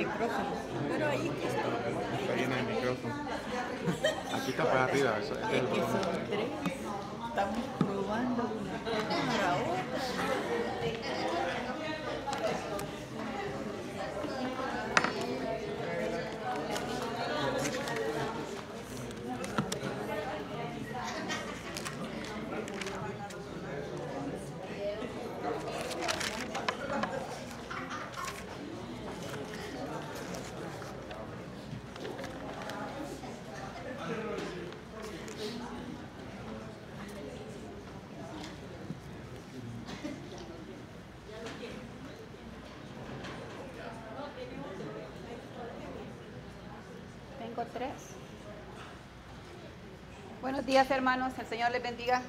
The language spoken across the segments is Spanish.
micrófono. Pero ahí que está. Está lleno de micrófono. Aquí está para arriba. Eso, Es que son tres. Estamos probando una para otra. Tengo tres. Buenos días, hermanos. El Señor les bendiga.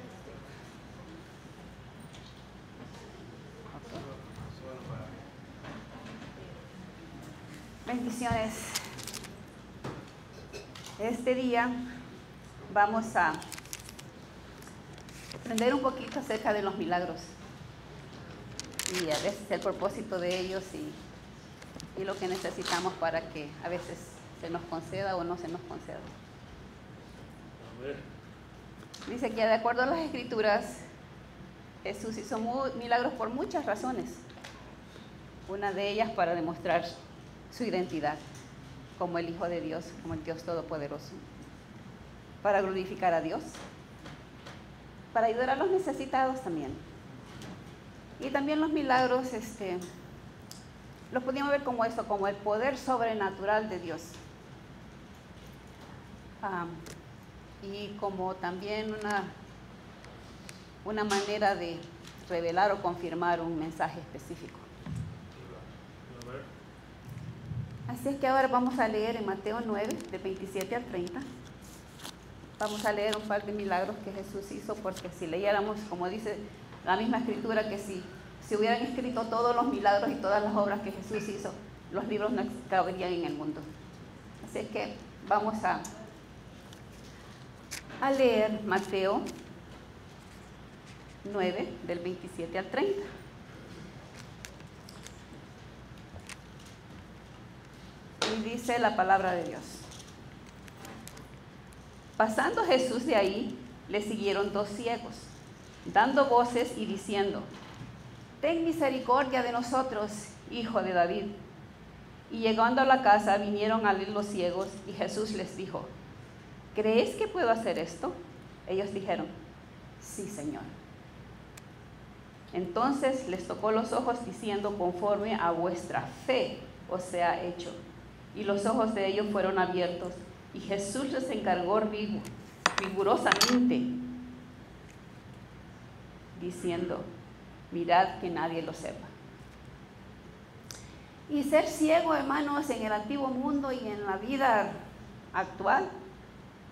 Bendiciones. Este día vamos a aprender un poquito acerca de los milagros y a veces el propósito de ellos y lo que necesitamos para que a veces se nos conceda o no se nos conceda. Dice que de acuerdo a las Escrituras, Jesús hizo milagros por muchas razones. Una de ellas para demostrar su identidad como el Hijo de Dios, como el Dios Todopoderoso. Para glorificar a Dios. Para ayudar a los necesitados también. Y también los milagros, los podíamos ver como esto, como el poder sobrenatural de Dios. Y como también una manera de revelar o confirmar un mensaje específico. Así es que ahora vamos a leer en Mateo 9, de 27 al 30. Vamos a leer un par de milagros que Jesús hizo, porque si leyéramos, como dice la misma Escritura, que si hubieran escrito todos los milagros y todas las obras que Jesús hizo, los libros no caberían en el mundo. Así es que vamos a leer Mateo 9, del 27 al 30. Y dice la palabra de Dios. Pasando Jesús de ahí, le siguieron dos ciegos, dando voces y diciendo: Ten misericordia de nosotros, hijo de David. Y llegando a la casa, vinieron a él los ciegos, y Jesús les dijo: ¿Crees que puedo hacer esto? Ellos dijeron: Sí, Señor. Entonces les tocó los ojos, diciendo: Conforme a vuestra fe os sea hecho. Y los ojos de ellos fueron abiertos, y Jesús les encargó rigurosamente, diciendo: Mirad que nadie lo sepa. Y ser ciego, hermanos, en el antiguo mundo y en la vida actual,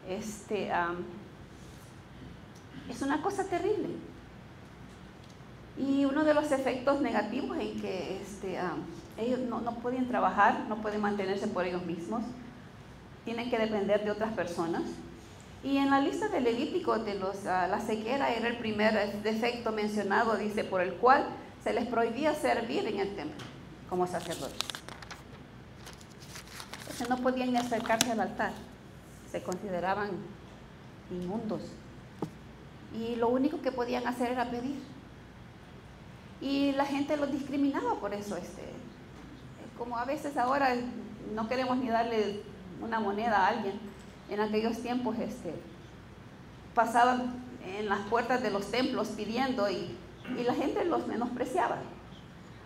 es una cosa terrible. Y uno de los efectos negativos en que ellos no pueden trabajar, no pueden mantenerse por ellos mismos, tienen que depender de otras personas. Y en la lista de Levítico, la ceguera era el primer defecto mencionado, dice, por el cual se les prohibía servir en el templo como sacerdotes. Entonces no podían ni acercarse al altar, se consideraban inmundos. Y lo único que podían hacer era pedir. Y la gente los discriminaba por eso. Como a veces ahora no queremos ni darle una moneda a alguien. En aquellos tiempos pasaban en las puertas de los templos pidiendo y la gente los menospreciaba.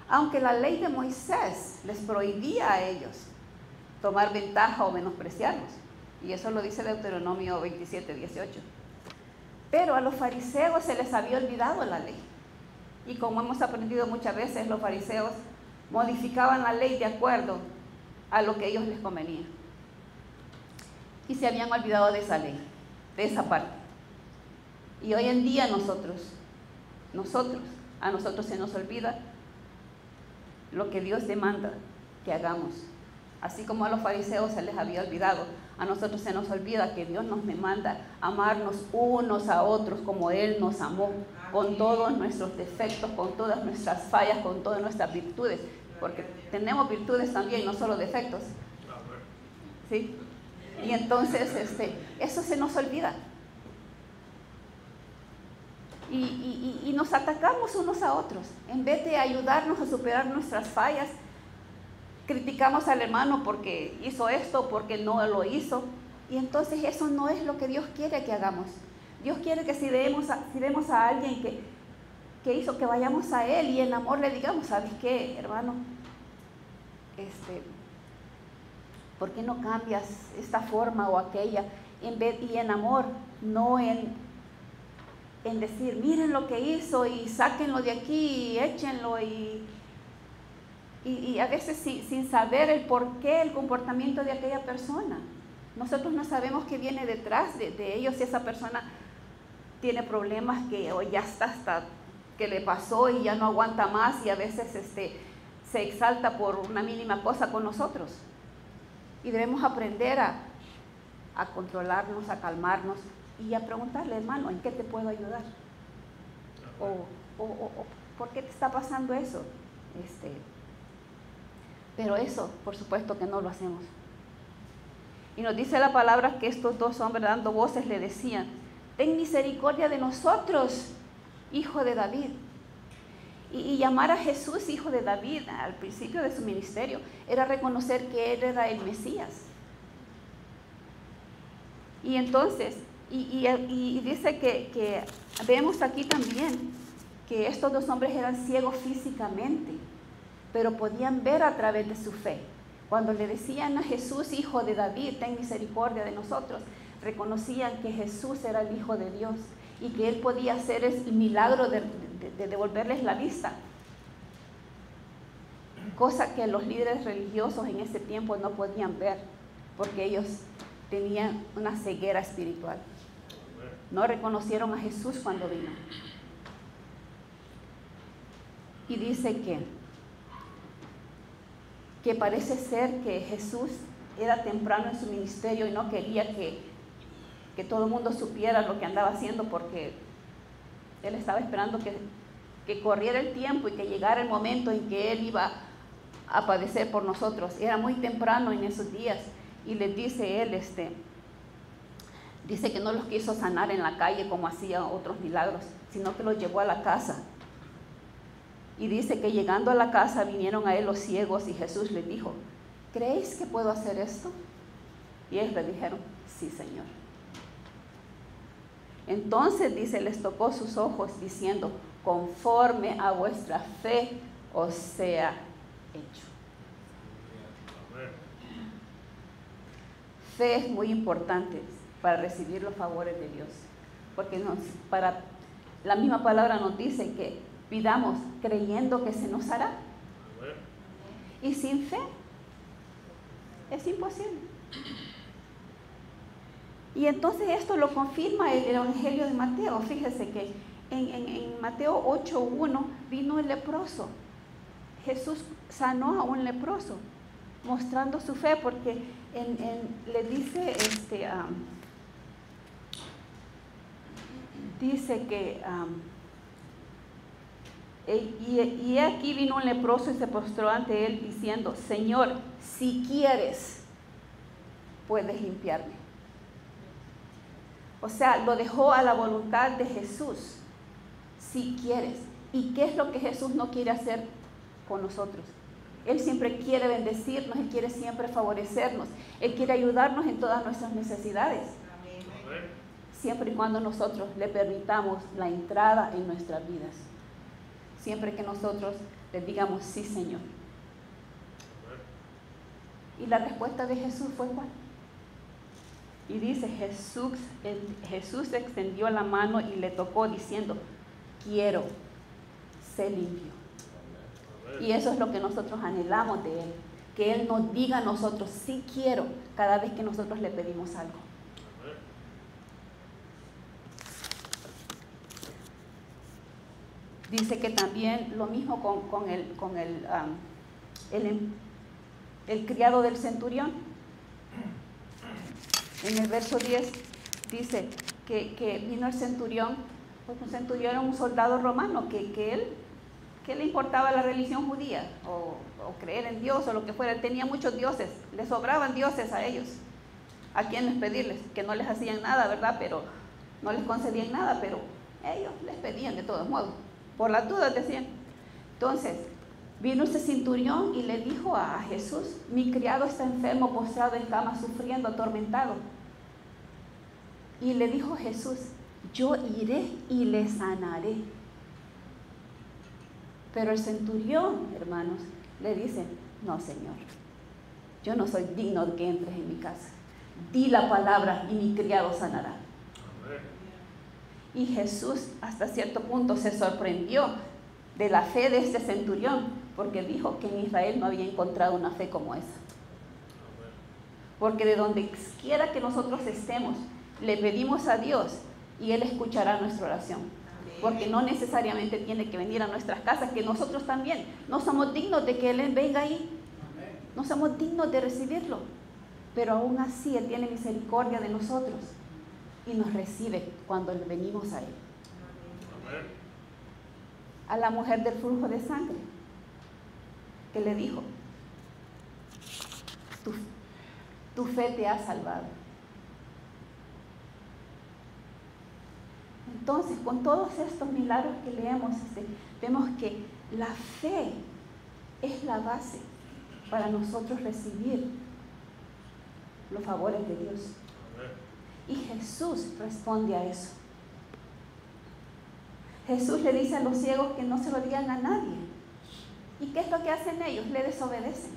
Aunque la ley de Moisés les prohibía a ellos tomar ventaja o menospreciarlos. Y eso lo dice Deuteronomio 27, 18. Pero a los fariseos se les había olvidado la ley. Y como hemos aprendido muchas veces, los fariseos modificaban la ley de acuerdo a lo que a ellos les convenía. Y se habían olvidado de esa ley, de esa parte. Y hoy en día a nosotros se nos olvida lo que Dios demanda que hagamos. Así como a los fariseos se les había olvidado, a nosotros se nos olvida que Dios nos manda amarnos unos a otros como Él nos amó, con todos nuestros defectos, con todas nuestras fallas, con todas nuestras virtudes. porque tenemos virtudes también, no solo defectos. ¿Sí? Y entonces eso se nos olvida. Y nos atacamos unos a otros. En vez de ayudarnos a superar nuestras fallas, criticamos al hermano porque hizo esto, porque no lo hizo. Y entonces eso no es lo que Dios quiere que hagamos. Dios quiere que si vemos a alguien que hizo, que vayamos a Él y en amor le digamos, ¿sabes qué, hermano? ¿Por qué no cambias esta forma o aquella? Y en amor, no en decir, miren lo que hizo y sáquenlo de aquí y échenlo y a veces sin saber el porqué, el comportamiento de aquella persona. Nosotros no sabemos qué viene detrás de ellos, si esa persona tiene problemas o ya está hasta que le pasó y ya no aguanta más y a veces se exalta por una mínima cosa con nosotros. Y debemos aprender a controlarnos, a calmarnos y a preguntarle, hermano, ¿en qué te puedo ayudar? O ¿por qué te está pasando eso? Pero eso, por supuesto que no lo hacemos. Y nos dice la palabra que estos dos hombres dando voces le decían, ten misericordia de nosotros, hijo de David. Y llamar a Jesús hijo de David al principio de su ministerio era reconocer que Él era el Mesías. Y entonces, y dice que vemos aquí también que estos dos hombres eran ciegos físicamente, pero podían ver a través de su fe. Cuando le decían a Jesús, hijo de David, ten misericordia de nosotros, reconocían que Jesús era el Hijo de Dios y que Él podía hacer el milagro de devolverles la vista. Cosa que los líderes religiosos en ese tiempo no podían ver, porque ellos tenían una ceguera espiritual. No reconocieron a Jesús cuando vino. Y dice que parece ser que Jesús era temprano en su ministerio y no quería que todo el mundo supiera lo que andaba haciendo, porque Él estaba esperando que corriera el tiempo y que llegara el momento en que Él iba a padecer por nosotros. Era muy temprano en esos días y les dice Él, dice que no los quiso sanar en la calle como hacía otros milagros, sino que los llevó a la casa. Y dice que llegando a la casa vinieron a Él los ciegos y Jesús les dijo, ¿creéis que puedo hacer esto? Y ellos le dijeron, sí, Señor. Entonces, dice, les tocó sus ojos diciendo, conforme a vuestra fe os sea hecho. Fe es muy importante para recibir los favores de Dios, porque la misma palabra nos dice que pidamos creyendo que se nos hará. Y sin fe es imposible. Y entonces esto lo confirma el Evangelio de Mateo. Fíjese que en Mateo 8:1 vino el leproso. Jesús sanó a un leproso, mostrando su fe, porque le dice, dice que y aquí vino un leproso y se postró ante Él diciendo, Señor, si quieres, puedes limpiarme. O sea, lo dejó a la voluntad de Jesús, si quieres. ¿Y qué es lo que Jesús no quiere hacer con nosotros? Él siempre quiere bendecirnos, Él quiere siempre favorecernos, Él quiere ayudarnos en todas nuestras necesidades. Siempre y cuando nosotros le permitamos la entrada en nuestras vidas. Siempre que nosotros les digamos, sí, Señor. Y la respuesta de Jesús fue ¿cuál? Y dice, Jesús extendió la mano y le tocó diciendo, quiero, sé limpio. Y eso es lo que nosotros anhelamos de Él, que Él nos diga a nosotros, sí quiero, cada vez que nosotros le pedimos algo. Dice que también lo mismo con el criado del centurión. En el verso 10 dice que vino el centurión, porque un centurión era un soldado romano, que ¿qué le importaba la religión judía? O creer en Dios o lo que fuera. Él tenía muchos dioses, le sobraban dioses a ellos. ¿A quién les pedirles? Que no les hacían nada, ¿verdad? Pero no les concedían nada, pero ellos les pedían de todos modos. Por las dudas decían. Entonces, vino ese centurión y le dijo a Jesús: mi criado está enfermo, postrado en cama, sufriendo, atormentado. Y le dijo Jesús: yo iré y le sanaré. Pero el centurión, hermanos, le dice: no, Señor, yo no soy digno de que entres en mi casa. Di la palabra y mi criado sanará. Y Jesús hasta cierto punto se sorprendió de la fe de este centurión, porque dijo que en Israel no había encontrado una fe como esa. Porque de donde quiera que nosotros estemos, le pedimos a Dios y Él escuchará nuestra oración. Porque no necesariamente tiene que venir a nuestras casas, que nosotros también no somos dignos de que Él venga ahí. No somos dignos de recibirlo. Pero aún así Él tiene misericordia de nosotros y nos recibe cuando venimos a Él. A la mujer del flujo de sangre, que le dijo: tu fe te ha salvado. Entonces, con todos estos milagros que leemos, vemos que la fe es la base para nosotros recibir los favores de Dios. Y Jesús responde a eso. Jesús le dice a los ciegos que no se lo digan a nadie. ¿Y qué es lo que hacen ellos? Le desobedecen.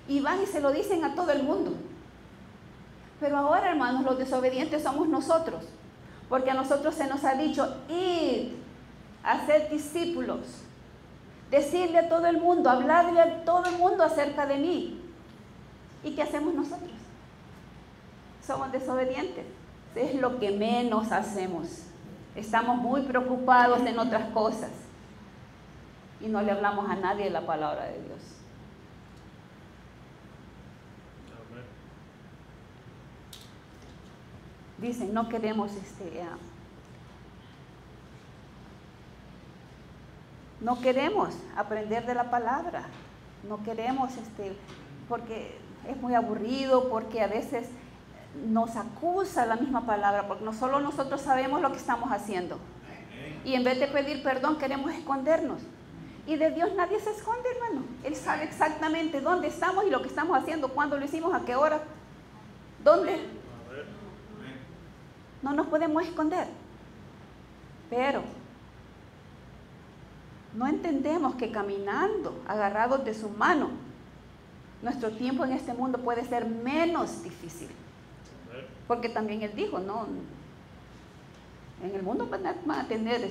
Y van y se lo dicen a todo el mundo. Pero ahora, hermanos, los desobedientes somos nosotros. Porque a nosotros se nos ha dicho: id a ser discípulos. Decirle a todo el mundo, hablarle a todo el mundo acerca de mí. ¿Y qué hacemos nosotros? Somos desobedientes. Es lo que menos hacemos. Estamos muy preocupados en otras cosas y no le hablamos a nadie de la palabra de Dios. Dicen: no queremos no queremos aprender de la palabra, no queremos porque es muy aburrido, porque a veces nos acusa la misma palabra, porque no solo nosotros sabemos lo que estamos haciendo. Y en vez de pedir perdón, queremos escondernos. Y de Dios nadie se esconde, hermano. Él sabe exactamente dónde estamos y lo que estamos haciendo, cuándo lo hicimos, a qué hora, dónde. No nos podemos esconder. Pero no entendemos que caminando, agarrados de su mano, nuestro tiempo en este mundo puede ser menos difícil. Porque también Él dijo: no, en el mundo van a tener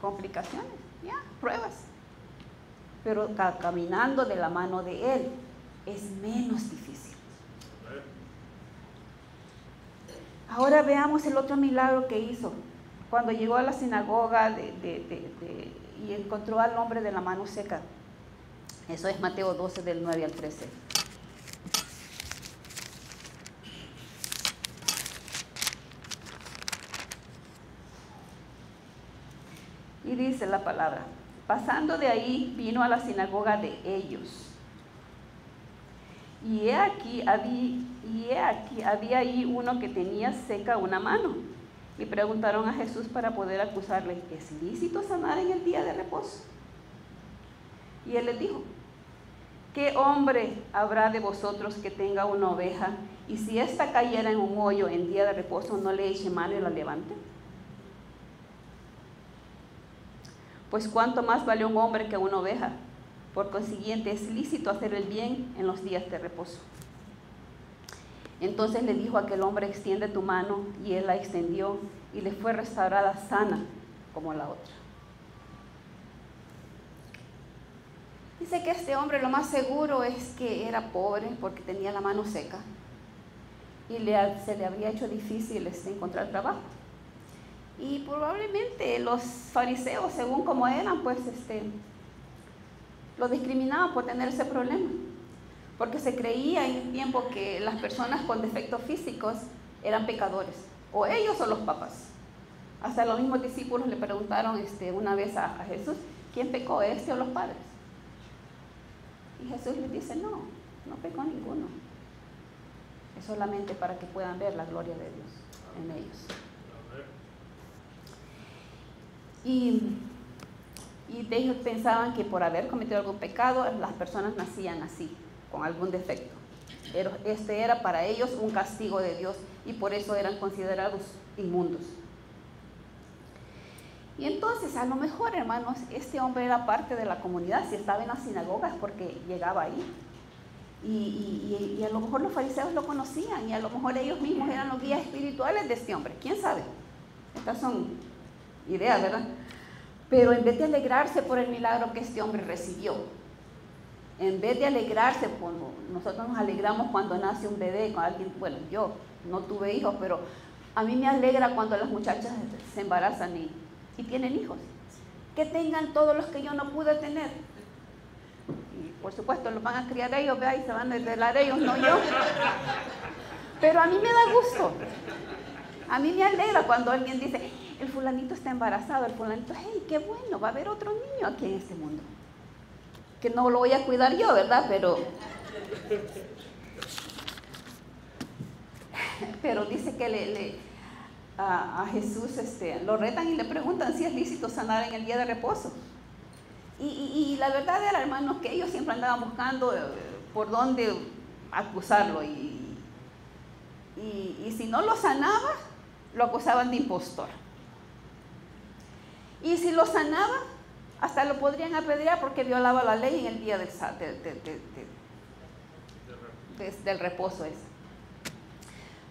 complicaciones, pruebas. Pero caminando de la mano de Él es menos difícil. Ahora veamos el otro milagro que hizo. Cuando llegó a la sinagoga y encontró al hombre de la mano seca. Eso es Mateo 12, del 9 al 13. Y dice la palabra: pasando de ahí, vino a la sinagoga de ellos. Y he aquí había ahí uno que tenía seca una mano. Y preguntaron a Jesús para poder acusarle: ¿es lícito sanar en el día de reposo? Y Él les dijo: ¿qué hombre habrá de vosotros que tenga una oveja, y si ésta cayera en un hoyo en día de reposo, no le eche mano y la levante? Pues cuánto más vale un hombre que una oveja. Por consiguiente, es lícito hacer el bien en los días de reposo. Entonces le dijo a aquel hombre: extiende tu mano, y él la extendió, y le fue restaurada sana como la otra. Dice que este hombre, lo más seguro es que era pobre porque tenía la mano seca y se le habría hecho difícil encontrar trabajo. Y probablemente los fariseos, según como eran, pues lo discriminaban por tener ese problema, porque se creía en el tiempo que las personas con defectos físicos eran pecadores, o ellos o los papás. Hasta los mismos discípulos le preguntaron una vez a Jesús, ¿quién pecó, este o los padres? Y Jesús les dice, no pecó ninguno. Es solamente para que puedan ver la gloria de Dios en ellos. Y ellos pensaban que por haber cometido algún pecado, las personas nacían así, con algún defecto. Pero este era para ellos un castigo de Dios y por eso eran considerados inmundos. Y entonces, a lo mejor, hermanos, este hombre era parte de la comunidad. Si estaba en las sinagogas, porque llegaba ahí. Y a lo mejor los fariseos lo conocían y a lo mejor ellos mismos eran los guías espirituales de este hombre. ¿Quién sabe? Estas son ideas, ¿verdad? Pero en vez de alegrarse por el milagro que este hombre recibió, en vez de alegrarse, como nosotros nos alegramos cuando nace un bebé, con alguien, bueno, yo no tuve hijos, pero a mí me alegra cuando las muchachas se embarazan y tienen hijos. Que tengan todos los que yo no pude tener. Y por supuesto los van a criar ellos, ¿vea? Y se van a desvelar ellos, no yo. Pero a mí me da gusto. A mí me alegra cuando alguien dice, el fulanito está embarazado, el fulanito, hey, qué bueno, va a haber otro niño aquí en este mundo. Que no lo voy a cuidar yo, ¿verdad? Pero dice que a Jesús lo retan y le preguntan si es lícito sanar en el día de reposo. Y la verdad era, hermanos, que ellos siempre andaban buscando por dónde acusarlo. Y si no lo sanaba, lo acusaban de impostor. Y si lo sanaba, hasta lo podrían apedrear porque violaba la ley en el día del reposo ese.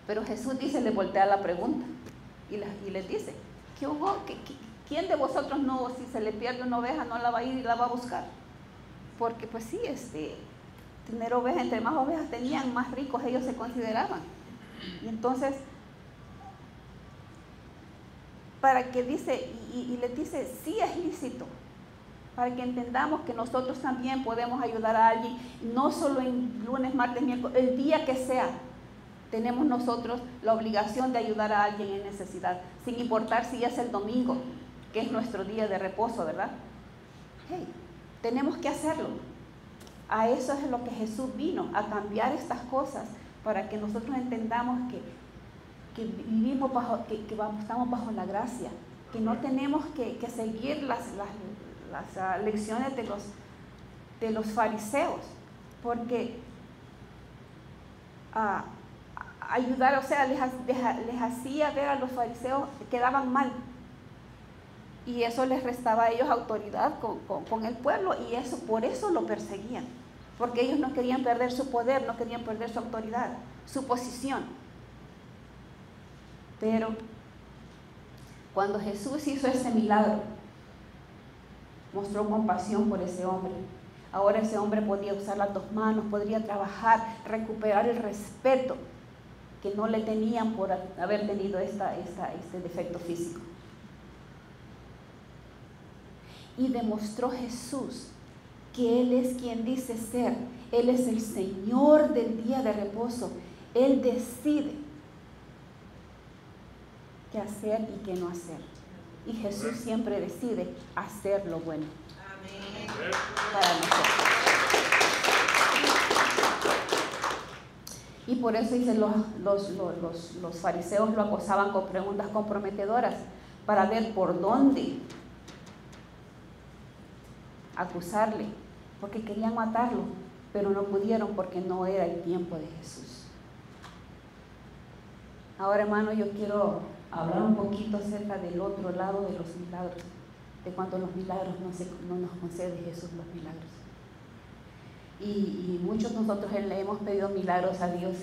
Pero Jesús dice, le voltea la pregunta y les dice, ¿quién de vosotros no, si se le pierde una oveja, no la va a ir y la va a buscar? Porque pues sí, tener ovejas, entre más ovejas tenían, más ricos ellos se consideraban. Y entonces, para que dice, y les dice, sí es lícito, para que entendamos que nosotros también podemos ayudar a alguien, no solo en lunes, martes, miércoles, el día que sea, tenemos nosotros la obligación de ayudar a alguien en necesidad, sin importar si es el domingo, que es nuestro día de reposo, ¿verdad? Hey, tenemos que hacerlo. A eso es lo que Jesús vino, a cambiar estas cosas, para que nosotros entendamos que vivimos estamos bajo la gracia, que no tenemos que seguir las lecciones de los fariseos, porque ayudar, o sea, les hacía ver a los fariseos que quedaban mal, y eso les restaba a ellos autoridad con el pueblo, y por eso lo perseguían, porque ellos no querían perder su poder, no querían perder su autoridad, su posición. Pero cuando Jesús hizo ese milagro, mostró compasión por ese hombre. Ahora ese hombre podía usar las dos manos, podría trabajar, recuperar el respeto que no le tenían por haber tenido este defecto físico. Y demostró Jesús que Él es quien dice ser. Él es el Señor del día de reposo. Él decide qué hacer y qué no hacer. Y Jesús siempre decide hacer lo bueno. Amén. Para nosotros. Y por eso dice, los fariseos lo acosaban con preguntas comprometedoras para ver por dónde acusarle, porque querían matarlo, pero no pudieron porque no era el tiempo de Jesús. Ahora, hermano, yo quiero hablar un poquito acerca del otro lado de los milagros, de cuando los milagros no nos concede Jesús los milagros. Y muchos de nosotros le hemos pedido milagros a Dios,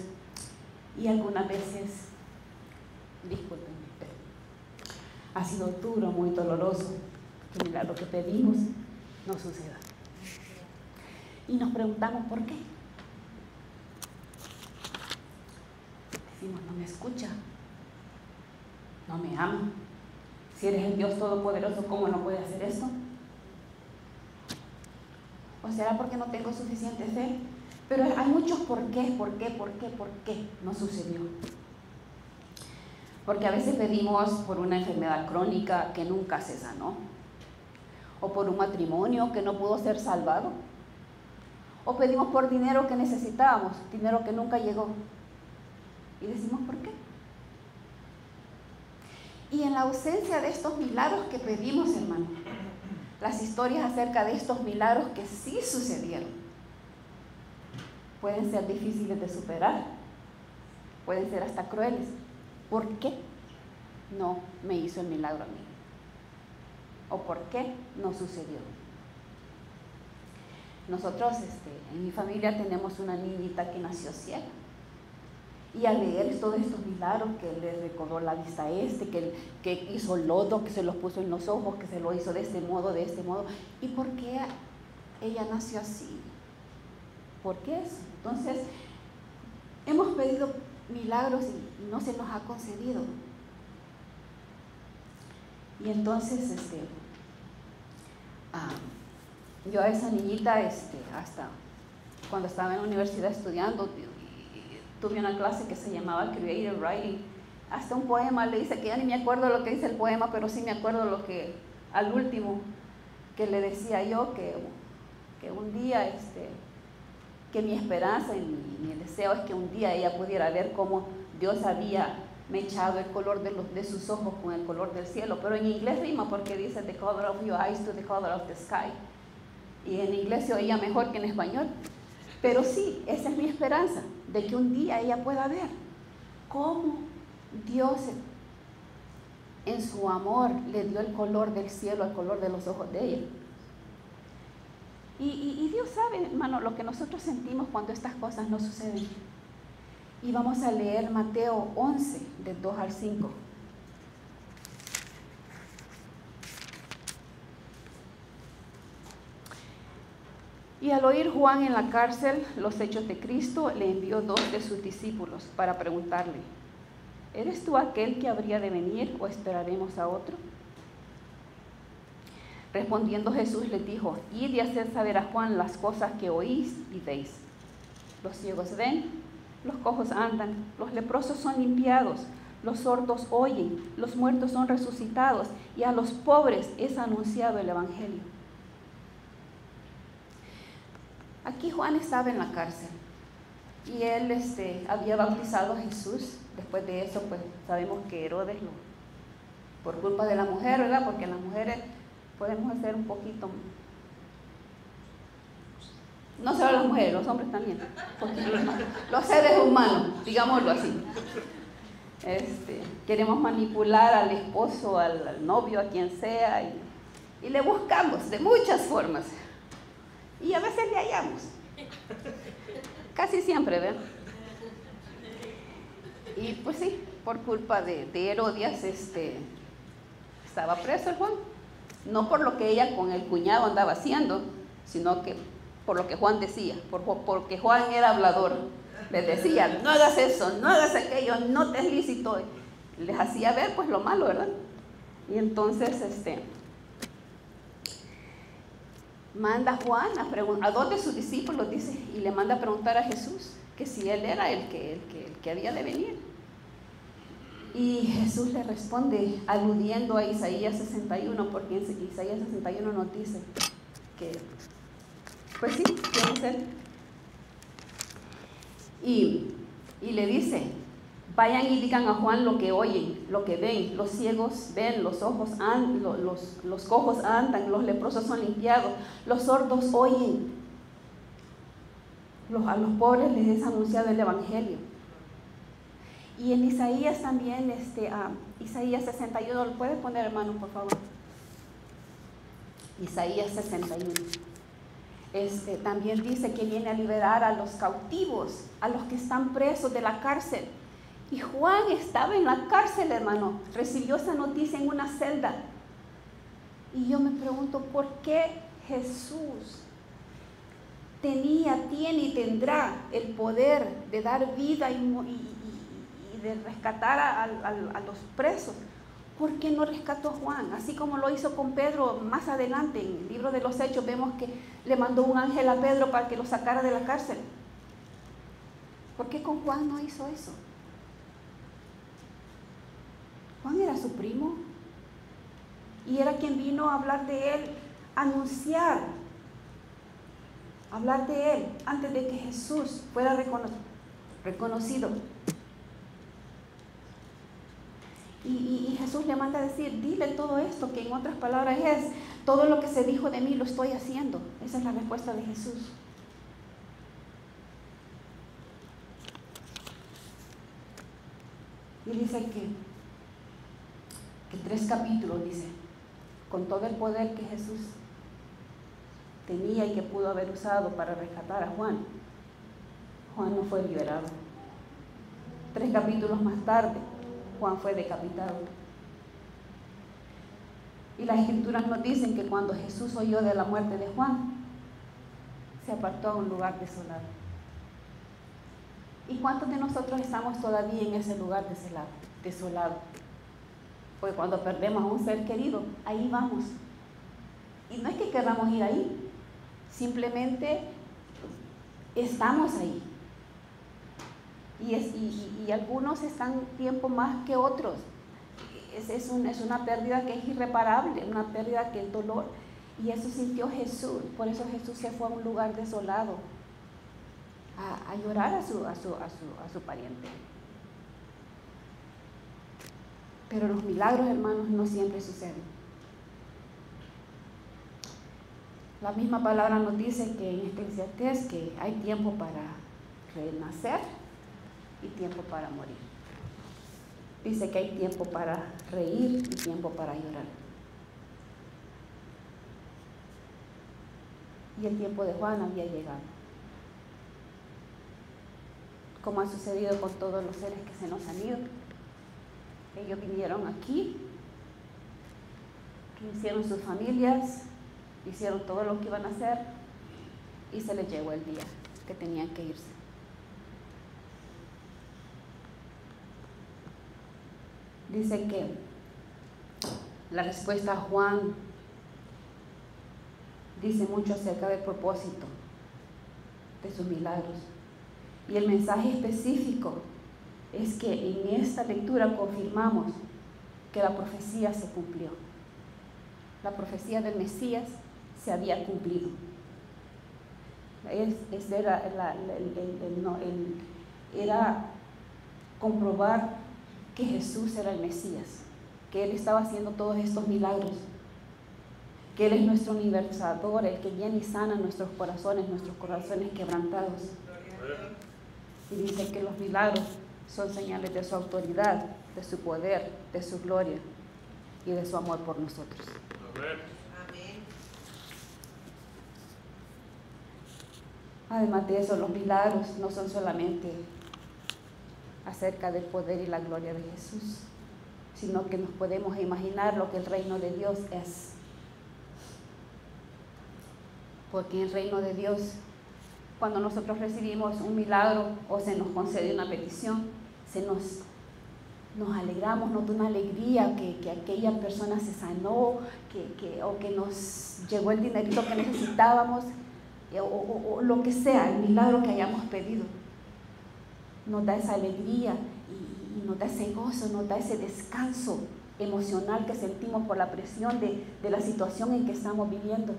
y algunas veces, discúlpenme, pero ha sido duro, muy doloroso que el milagro que pedimos no suceda. Y nos preguntamos por qué. Decimos, no me escucha, no me ama. Si eres el Dios Todopoderoso, ¿cómo no puede hacer esto? ¿O será porque no tengo suficiente fe? Pero hay muchos por qué no sucedió. Porque a veces pedimos por una enfermedad crónica que nunca se sanó, o por un matrimonio que no pudo ser salvado, o pedimos por dinero que necesitábamos, dinero que nunca llegó. Y decimos, ¿por qué? Y en la ausencia de estos milagros que pedimos, hermano, las historias acerca de estos milagros que sí sucedieron pueden ser difíciles de superar, pueden ser hasta crueles. ¿Por qué no me hizo el milagro a mí? ¿O por qué no sucedió? Nosotros en mi familia tenemos una niñita que nació ciega. Y al leer todos estos milagros, que le recobró la vista que hizo lodo, que se los puso en los ojos, que se lo hizo de este modo. ¿Y por qué ella nació así? ¿Por qué eso? Entonces, hemos pedido milagros y no se nos ha concedido. Y entonces, yo a esa niñita, hasta cuando estaba en la universidad estudiando, tuve una clase que se llamaba Creative Writing. Hasta un poema le hice, que ya ni me acuerdo lo que dice el poema, pero sí me acuerdo lo que, al último, que le decía yo, que un día, que mi esperanza y mi deseo es que un día ella pudiera ver cómo Dios había mechado el color de sus ojos con el color del cielo. Pero en inglés rima porque dice the color of your eyes to the color of the sky. Y en inglés se oía mejor que en español. Pero sí, esa es mi esperanza, de que un día ella pueda ver cómo Dios en su amor le dio el color del cielo, el color de los ojos de ella. Y Dios sabe, hermano, lo que nosotros sentimos cuando estas cosas no suceden. Y vamos a leer Mateo 11, del 2 al 5. Y al oír Juan en la cárcel los hechos de Cristo, le envió 2 de sus discípulos para preguntarle: ¿eres tú aquel que habría de venir o esperaremos a otro? Respondiendo Jesús les dijo: id y haced saber a Juan las cosas que oís y veis. Los ciegos ven, los cojos andan, los leprosos son limpiados, los sordos oyen, los muertos son resucitados, y a los pobres es anunciado el Evangelio. Aquí Juan estaba en la cárcel y él había bautizado a Jesús. Después de eso, pues sabemos que Herodes, por culpa de la mujer, ¿verdad? Porque las mujeres podemos hacer un poquito, no solo las mujeres, los hombres también, los seres humanos, digámoslo así. Queremos manipular al esposo, al novio, a quien sea, y le buscamos de muchas formas. Y a veces le hallamos. Casi siempre, ¿verdad? Y pues sí, por culpa de Herodias, estaba preso el Juan. No por lo que ella con el cuñado andaba haciendo, sino que por lo que Juan decía, porque Juan era hablador. Les decía: no hagas eso, no hagas aquello, no te es lícito. Les hacía ver pues lo malo, ¿verdad? Y entonces manda Juan a 2 de sus discípulos, dice, y le manda a preguntar a Jesús que si él era el que había de venir. Y Jesús le responde aludiendo a Isaías 61, porque en Isaías 61 nos dice que, pues sí, tiene que ser. Y le dice: vayan y digan a Juan lo que oyen, lo que ven. Los ciegos ven, los cojos andan, los leprosos son limpiados, los sordos oyen. A los pobres les es anunciado el Evangelio. Y en Isaías también, Isaías 61, ¿lo puede poner, hermano, por favor? Isaías 61. También dice que viene a liberar a los cautivos, a los que están presos de la cárcel. Y Juan estaba en la cárcel, hermano, recibió esa noticia en una celda. Y yo me pregunto, ¿por qué Jesús tiene y tendrá el poder de dar vida y de rescatar a los presos? ¿Por qué no rescató a Juan? Así como lo hizo con Pedro más adelante, en el libro de los Hechos vemos que le mandó un ángel a Pedro para que lo sacara de la cárcel. ¿Por qué con Juan no hizo eso? Juan era su primo y era quien vino a hablar de él, hablar de él antes de que Jesús fuera reconocido. Y Jesús le manda a decir, dile todo esto, que en otras palabras es, todo lo que se dijo de mí lo estoy haciendo. Esa es la respuesta de Jesús. Y dice que 3 capítulos, dice, con todo el poder que Jesús tenía y que pudo haber usado para rescatar a Juan, Juan no fue liberado. 3 capítulos más tarde, Juan fue decapitado. Y las escrituras nos dicen que cuando Jesús oyó de la muerte de Juan, se apartó a un lugar desolado. ¿Y cuántos de nosotros estamos todavía en ese lugar desolado? Porque cuando perdemos a un ser querido, ahí vamos. Y no es que queramos ir ahí, simplemente estamos ahí. Y algunos están tiempo más que otros. Es una pérdida que es irreparable, una pérdida que es dolor. Y eso sintió Jesús. Por eso Jesús se fue a un lugar desolado a llorar a su pariente. Pero los milagros, hermanos, no siempre suceden. La misma palabra nos dice que en Eclesiastés que hay tiempo para renacer y tiempo para morir. Dice que hay tiempo para reír y tiempo para llorar. Y el tiempo de Juan había llegado. Como ha sucedido con todos los seres que se nos han ido. Ellos vinieron aquí, hicieron sus familias, hicieron todo lo que iban a hacer y se les llegó el día que tenían que irse. Dice que la respuesta a Juan dice mucho acerca del propósito de sus milagros. Y el mensaje específico es que en esta lectura confirmamos que la profecía se cumplió. La profecía del Mesías se había cumplido. Era comprobar que Jesús era el Mesías, que Él estaba haciendo todos estos milagros, que Él es nuestro universador, el que viene y sana nuestros corazones quebrantados. Y dice que los milagros son señales de su autoridad, de su poder, de su gloria y de su amor por nosotros. Amén. Además de eso, los milagros no son solamente acerca del poder y la gloria de Jesús, sino que nos podemos imaginar lo que el reino de Dios es. Porque en el reino de Dios, cuando nosotros recibimos un milagro o se nos concede una petición, nos alegramos, nos da una alegría que aquella persona se sanó, o que nos llegó el dinerito que necesitábamos, o lo que sea, el milagro que hayamos pedido. Nos da esa alegría y nos da ese gozo, nos da ese descanso emocional que sentimos por la presión de la situación en que estamos viviendo.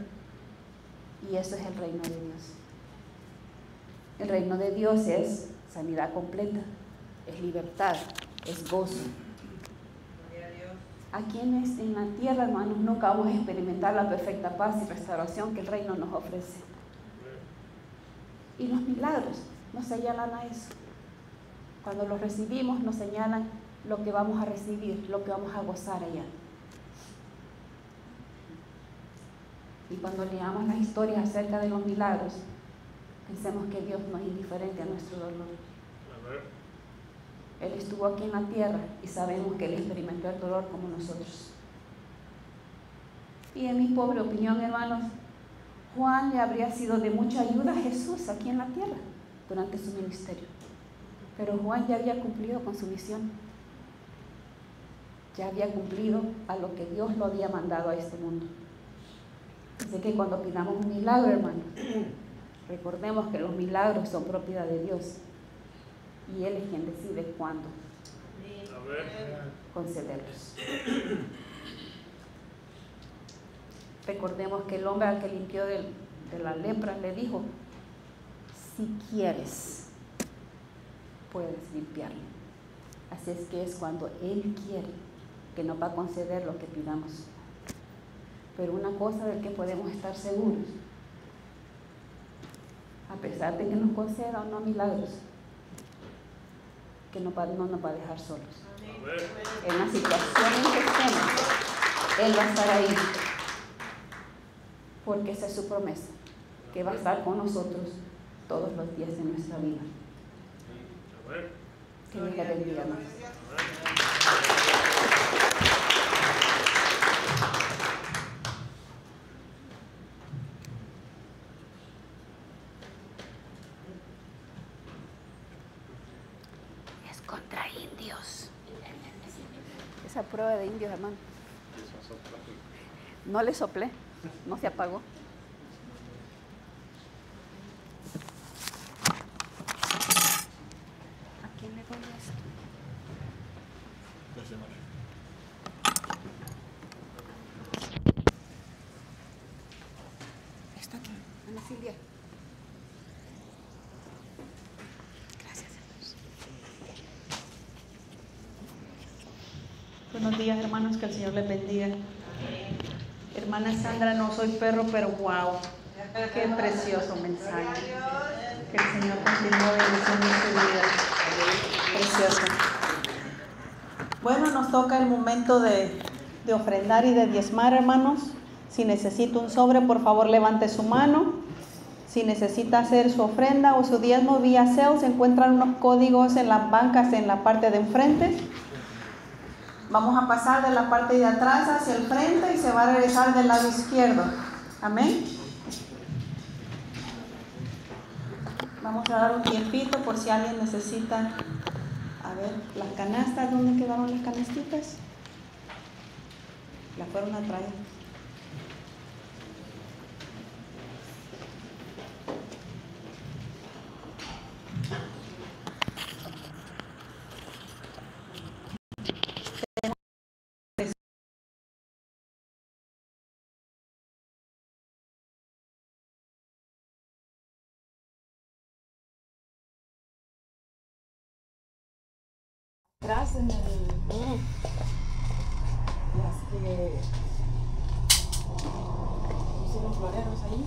Y eso es el reino de Dios. El reino de Dios es sanidad completa, es libertad, es gozo. Aquí en la tierra, hermanos, nunca vamos a experimentar la perfecta paz y restauración que el reino nos ofrece. Y los milagros nos señalan a eso. Cuando los recibimos nos señalan lo que vamos a recibir, lo que vamos a gozar allá. Y cuando leamos las historias acerca de los milagros, pensemos que Dios no es indiferente a nuestro dolor. Él estuvo aquí en la tierra y sabemos que Él experimentó el dolor como nosotros. Y en mi pobre opinión, hermanos, Juan le habría sido de mucha ayuda a Jesús aquí en la tierra durante su ministerio. Pero Juan ya había cumplido con su misión. Ya había cumplido a lo que Dios lo había mandado a este mundo. Así que cuando pidamos un milagro, hermanos, recordemos que los milagros son propiedad de Dios. Y Él es quien decide cuándo concederlos. Recordemos que el hombre al que limpió de la lepra le dijo, si quieres, puedes limpiarle. Así es que es cuando Él quiere que nos va a conceder lo que pidamos. Pero una cosa de que podemos estar seguros, a pesar de que nos conceda o no milagros, que no nos va a dejar solos. En la situación en que estemos, Él va a estar ahí, porque esa es su promesa, que va a estar con nosotros todos los días de nuestra vida. Que Dios le bendiga más. Es contra indios. Esa prueba de indios, hermano. No le soplé, no se apagó. ¿A quién le doy esto? Está aquí, Ana Silvia. Gracias, hermanos. Buenos días, hermanos, que el Señor les bendiga. Hermana Sandra, no soy perro, pero wow, qué precioso mensaje. Que el Señor continúe bendiciendo su vida. Precioso. Bueno, nos toca el momento de ofrendar y de diezmar, hermanos. Si necesita un sobre, por favor, levante su mano. Si necesita hacer su ofrenda o su diezmo vía Zelle, se encuentran unos códigos en las bancas en la parte de enfrente. Vamos a pasar de la parte de atrás hacia el frente y se va a regresar del lado izquierdo. Amén. Vamos a dar un tiempito por si alguien necesita. A ver, las canastas, ¿dónde quedaron las canastitas? Las fueron a traer. Atrás en las que pusieron floreros ahí.